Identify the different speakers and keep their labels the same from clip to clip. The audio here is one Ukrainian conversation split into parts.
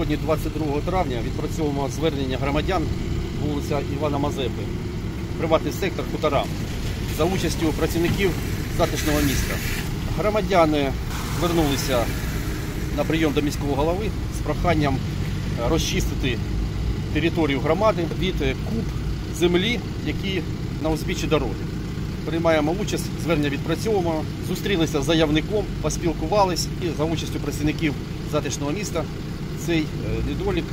Speaker 1: Сьогодні, 22 травня, відпрацьовуємо звернення громадян вулиця Івана Мазепи, приватний сектор хутора, за участю працівників затишного міста. Громадяни звернулися на прийом до міського голови з проханням розчистити територію громади від куб землі, які на узбіччі дороги. Приймаємо участь, звернення відпрацьовуємо, зустрілися з заявником, поспілкувалися і за участю працівників затишного міста цей недолік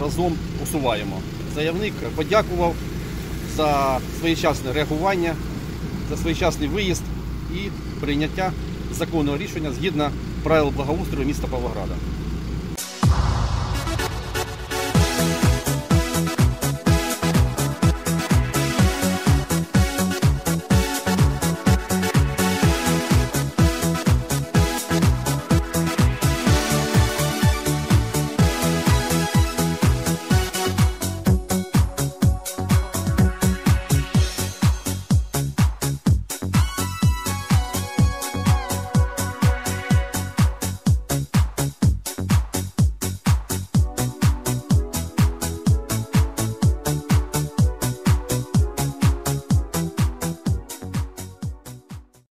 Speaker 1: разом усуваємо. Заявник подякував за своєчасне реагування, за своєчасний виїзд і прийняття законного рішення згідно правил благоустрою міста Павлограда.